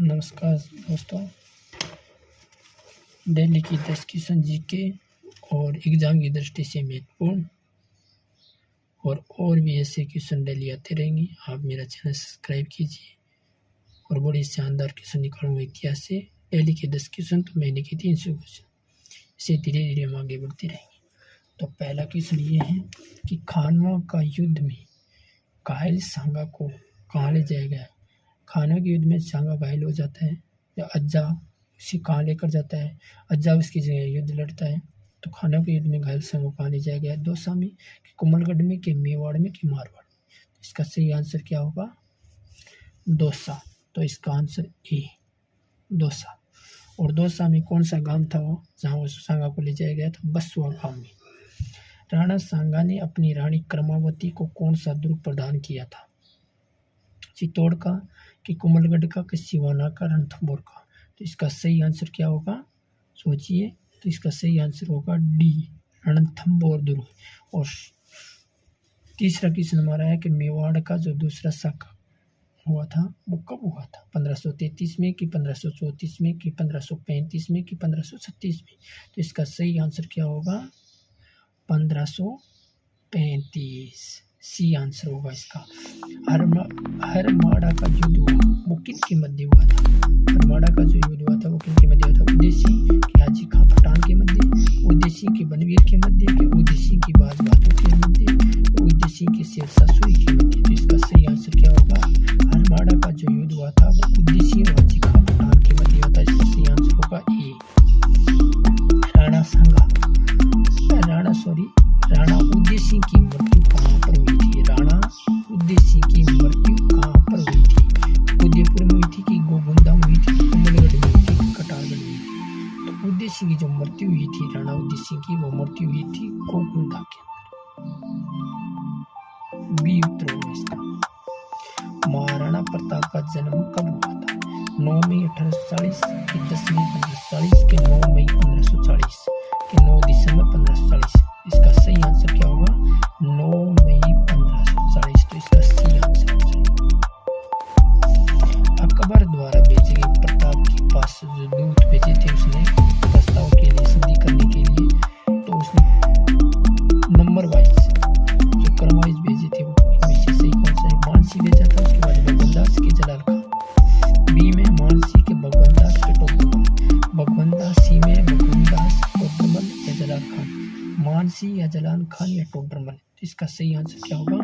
नमस्कार दोस्तों। दिल्ली की 10 क्वेश्चन जीके और एग्ज़ाम की दृष्टि से महत्वपूर्ण और भी ऐसे क्वेश्चन डेली आते रहेंगे। आप मेरा चैनल सब्सक्राइब कीजिए और बड़ी शानदार क्वेश्चन निकालूंगा इतिहास से। डेली के 10 क्वेश्चन तो महीने के 300 क्वेश्चन, इसे धीरे धीरे हम आगे बढ़ते रहेंगे। तो पहला क्वेश्चन ये है कि खानवा का युद्ध में घायल सांगा को कहाँ ले जाया गया? खानवा के युद्ध में सांगा घायल हो जाता है या अज्जा उसे कहाँ लेकर जाता है? अज्जा उसकी जगह युद्ध लड़ता है। तो खानवा के युद्ध में घायल सांगा को कहाँ ले जाया गया? दौसा में, कि कुंभलगढ़ में, कि मेवाड़ में, कि मारवाड़? इसका सही आंसर क्या होगा? दौसा। तो इसका आंसर ए, दौसा। और दौसा में कौन सा गांव था वो जहाँ वो सांगा को ले जाया गया था? बसुआ गांव में। राणा सांगा ने अपनी रानी क्रमावती को कौन सा दुर्ग प्रदान किया था? चित्तौड़ का, कि कुंभलगढ़ का, कि सिवाना का, रणथंभौर का? तो इसका सही आंसर क्या होगा? सोचिए। तो इसका सही आंसर होगा डी, रणथंभौर दुर्ग। और तीसरा क्वेश्चन हमारा है कि मेवाड़ का जो दूसरा शाखा हुआ था वो कब हुआ था? 1533 में, कि 1534 में, कि 1535 में, कि 1536 में? तो इसका सही आंसर क्या होगा? 1535, सी आंसर होगा इसका। हरमाड़ा का युद्ध हुआ वो किन के मध्य हुआ था? हरमाड़ा का जो युद्ध हुआ था वो किन के मध्य हुआ था? उदेसी के हाजी खां पठान के मध्य, उदेसी के बनवीर के मध्य, कि उदेसी की बाज बातों के मध्य, उदेसी के शेरशाह सूरी के मध्य? तो इसका सही आंसर क्या होगा? हरमाड़ा का जो युद्ध हुआ था वो उदेसी और हाजी खां पठान के मध्य हुआ था। इसका सही आंसर होगा ए। राणा उदय सिंह की मृत्यु कहाँ पर हुई थी? राणा उदय सिंह की मृत्यु कहाँ पर हुई थी? उदयपुर में हुई थी, कि गोगुंदा में हुई थी, कि कुंभलगढ़ में हुई थी, कि कटारगढ़ में हुई थी? तो उदय सिंह की जो मृत्यु हुई थी, राणा उदय सिंह की, वो मृत्यु हुई थी गोगुंदा के अंदर। बी उत्तर होगा इसका। महाराणा प्रताप का जन्म कब हुआ था? 9 मई 1840, कि 10 मई 1540, कि 9 मई 1540, कि 9 दिसंबर 1540? इसका सही आंसर क्या होगा? 9 मई 1540। तो इसका सही आंसर है। अकबर द्वारा भेजे गए प्रताप के पास जो दूत भेजे थे उसने प्रस्ताव के लिए, संधि करने के लिए, तो उसने नंबर वाइज जो क्रम वाइज भेजे थे वो इनमें से सही कौन सा है? मानसी भेजा था, उसके बाद भगवंदास के जलाल खान। बी में मानसी के भगवंदास के टोडरमल, भगवंदास। सी में भगवंदास, टोडरमल या जलाल खान? मानसी या जलाल खान या टोडरमल? तो इसका सही आंसर क्या होगा?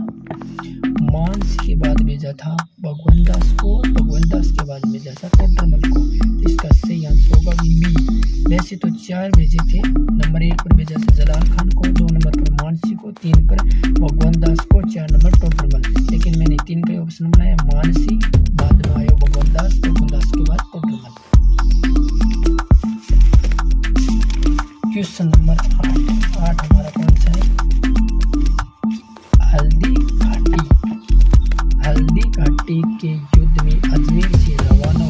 मानसी के बाद भेजा था भगवंदास को, भगवंदास के बाद भेजा था टोडरमल को। तो इसका सही आंसर होगा बी। वैसे तो 4 भेजे थे। नंबर 1 पर भेजा था जलाल खान को, 2 नंबर पर मानसी को, 3 पर भगवंदास को, 4 नंबर टोडरमल। लेकिन मैंने 3 का ऑप्शन बनाया, मानसी, बाद में आया भगवंदास, भगवंदास के बाद टोडरमल। क्वेश्चन नंबर 8 हमारा कौन सा है? हल्दी घाटी के युद्ध में अजमेर से रवाना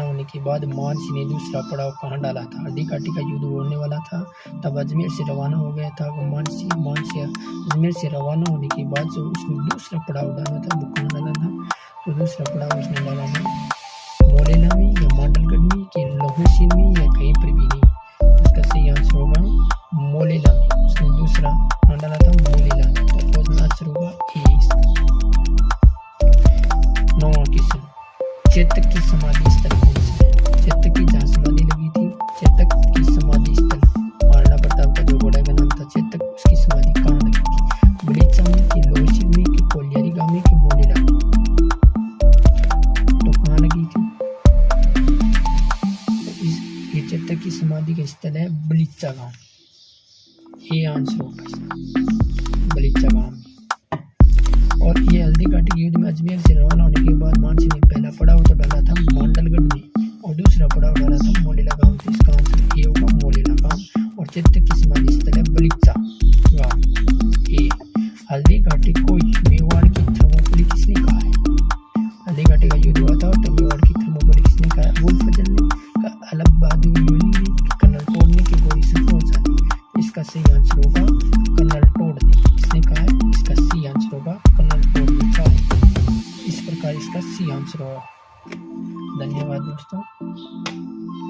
होने के बाद मानसी ने दूसरा पड़ाव कहाँ डाला था? हल्दी घाटी का युद्ध होने वाला था, तब अजमेर से रवाना हो गया था मानसी। अजमेर से रवाना होने के बाद जो उसने दूसरा पड़ाव डाला था वो कहाँ डाला था? तो दूसरा पड़ाव उसने डाला था मोलेला में, या मांडलगढ़ में, कि लौहसीन में, या कहीं पर भी नहीं? इसका सही आंसर होगा मोलेला में। उसने दूसरा डाला था मोलेला में। तो आंसर होगा ए। 9वां क्वेश्चन, चेतक की समाधि स्थल कौन सा है? चेतक की जहाँ समाधि लगी थी, चेतक की समाधि स्थल, महाराणा प्रताप का जो घोड़ा का नाम था चेतक, उसकी समाधि कहाँ लगी थी? बड़ीचा में, कि लोहसीन में, कि कोलियारी गांव में, कि मोलेला में? तो कहाँ लगी थी? ये चेतक की समाधि का स्थल है बड़ीचा गांव। ये आंसर होगा इसका, बड़ीचा गांव। और ये हल्दी घाटी के युद्ध में अजमेर से रवाना होने के बाद मानसी ने पहला पड़ाव तो डाला था मांडलगढ़ में और दूसरा पड़ाव डाला था मोलेला गांव। तो इसका आंसर ये होगा मोलेला गांव। और चेतक की समाधि स्थल है बड़ीचा गांव। ए। हल्दी घाटी को मेवाड़ की थर्मोपोली किसने कहा है? हल्दी घाटी का युद्ध हुआ था तो मेवाड़ की थर्मोपोली किसने कहा है? वुल्फजल ने, का अलग बहादुर यूनी ने, कर्नल टोड ने, कि बोरिस फिरोजा ने? इसका सही आंसर होगा कर्नल टोड ने। इसने कहा है, इसका सही आंसर होगा कर्नल टोड ने कहा है। इस प्रकार इसका सही आंसर होगा। धन्यवाद दोस्तों।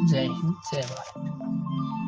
जय हिंद, जय भारत।